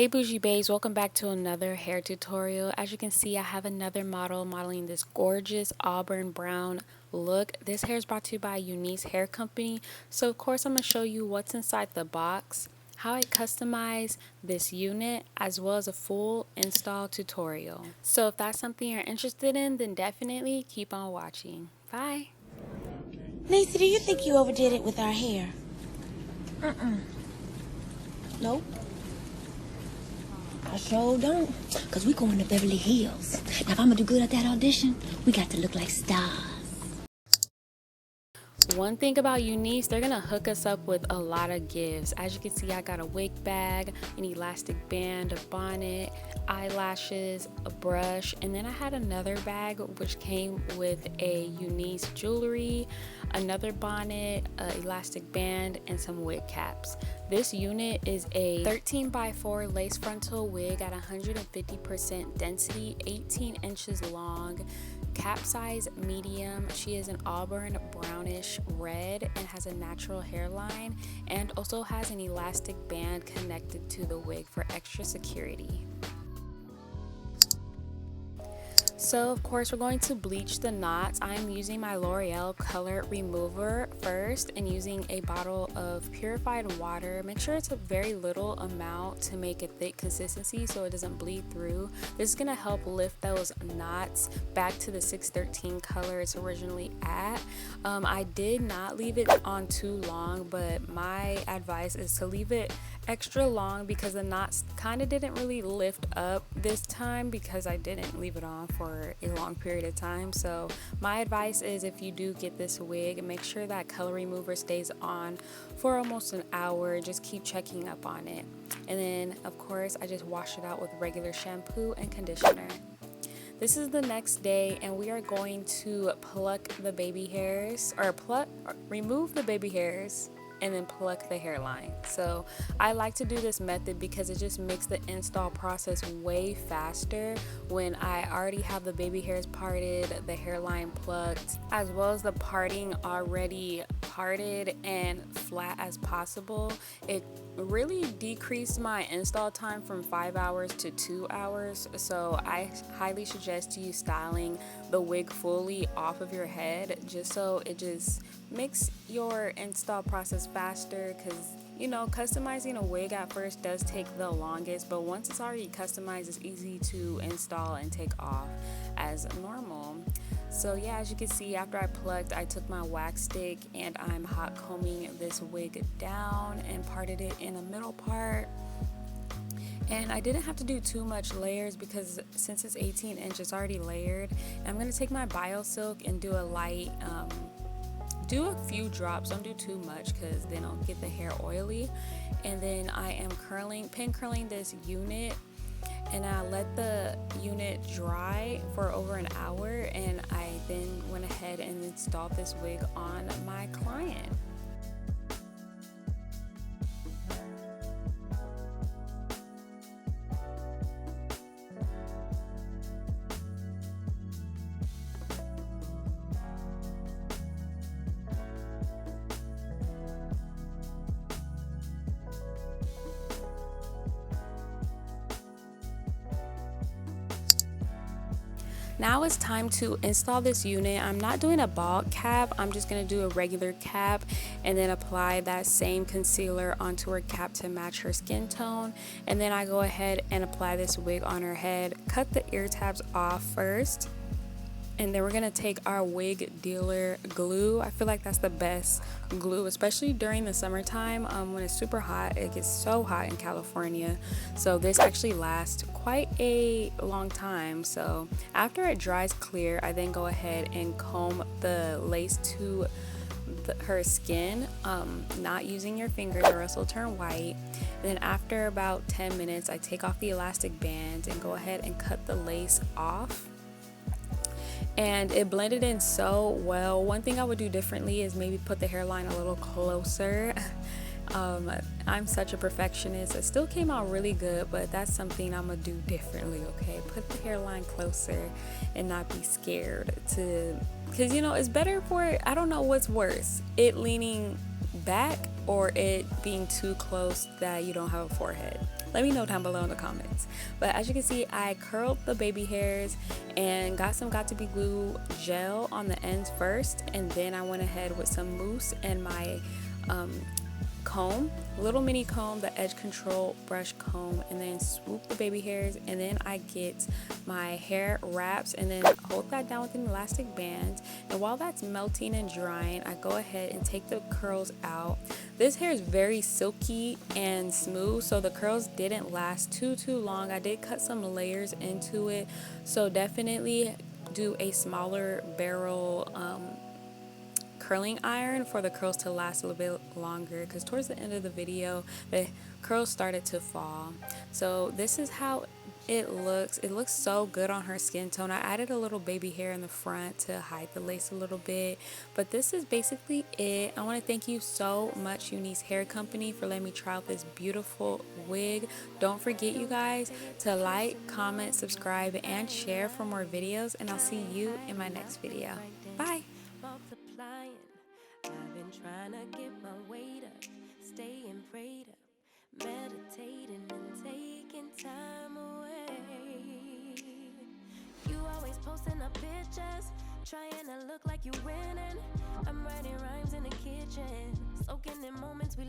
Hey bougie babes, welcome back to another hair tutorial. As you can see, I have another model modeling this gorgeous auburn brown look. This hair is brought to you by UNICE Hair Company. So of course I'm going to show you what's inside the box, how I customize this unit, as well as a full install tutorial. So if that's something you're interested in, then definitely keep on watching. Bye. Reesie, do you think you overdid it with our hair? Nope. I sure don't. Because we going to Beverly Hills. Now, if I'm going to do good at that audition, we got to look like stars. One thing about UNICE, they're gonna hook us up with a lot of gifts. As you can see, I got a wig bag, an elastic band, a bonnet, eyelashes, a brush, and then I had another bag which came with a UNICE jewelry, another bonnet, an elastic band, and some wig caps. This unit is a 13x4 lace frontal wig at 150% density, 18 inches long, cap size medium. She is an auburn brownish red and has a natural hairline, and also has an elastic band connected to the wig for extra security. So of course we're going to bleach the knots. I'm using my L'Oreal color remover first and using a bottle of purified water. Make sure it's a very little amount to make a thick consistency so it doesn't bleed through. This is going to help lift those knots back to the 613 color it's originally at. I did not leave it on too long, but my advice is to leave it extra long because the knots kind of didn't really lift up this time because I didn't leave it on for a long period of time. So my advice is, if you do get this wig, make sure that color remover stays on for almost an hour. Just keep checking up on it, and then of course I just wash it out with regular shampoo and conditioner. This is the next day and we are going to pluck the baby hairs, or remove the baby hairs and then pluck the hairline. So I like to do this method because it just makes the install process way faster when I already have the baby hairs parted, the hairline plucked, as well as the parting already parted and flat as possible. It really decreased my install time from 5 hours to 2 hours. So I highly suggest you styling the wig fully off of your head, just so it just makes your install process faster, because you know, customizing a wig at first does take the longest, but once it's already customized, it's easy to install and take off as normal. So yeah, as you can see, after I plucked, I took my wax stick and I'm hot combing this wig down and parted it in a middle part. And I didn't have to do too much layers because since it's 18 inches, it's already layered. And I'm going to take my BioSilk and do a light, do a few drops, don't do too much because then I'll get the hair oily. And then I am pin curling this unit, and I let the unit dry for over an hour, and I then went ahead and installed this wig on my client. Now it's time to install this unit. I'm not doing a bald cap, I'm just going to do a regular cap and then apply that same concealer onto her cap to match her skin tone. And then I go ahead and apply this wig on her head, cut the ear tabs off first. And then we're going to take our wig dealer glue. I feel like that's the best glue, especially during the summertime when it's super hot. It gets so hot in California. So this actually lasts quite a long time. So after it dries clear, I then go ahead and comb the lace to her skin, not using your fingers or else it'll turn white. And then after about 10 minutes, I take off the elastic band and go ahead and cut the lace off. And it blended in so well. One thing I would do differently is maybe put the hairline a little closer. I'm such a perfectionist. It still came out really good, but that's something I'm gonna do differently, okay? Put the hairline closer and not be scared to, because you know, it's better for, I don't know what's worse, it leaning back or it being too close that you don't have a forehead. Let me know down below in the comments. But as you can see, I curled the baby hairs and got some Got To Be Glue gel on the ends first, and then I went ahead with some mousse and my comb, little mini comb, the edge control brush comb, and then swoop the baby hairs, and then I get my hair wraps and then hold that down with an elastic band. And while that's melting and drying, I go ahead and take the curls out. This hair is very silky and smooth, so the curls didn't last too long. I did cut some layers into it, so definitely do a smaller barrel curling iron for the curls to last a little bit longer, because towards the end of the video the curls started to fall. So this is how it looks. It looks so good on her skin tone. I added a little baby hair in the front to hide the lace a little bit, but this is basically it. I want to thank you so much, UNICE Hair Company, for letting me try out this beautiful wig. Don't forget, you guys, to like, comment, subscribe, and share for more videos, and I'll see you in my next video. Bye. Multiplying, I've been trying to get my weight up, staying prayed up, meditating and taking time away. You always posting up pictures, trying to look like you winning. I'm writing rhymes in the kitchen, soaking in moments we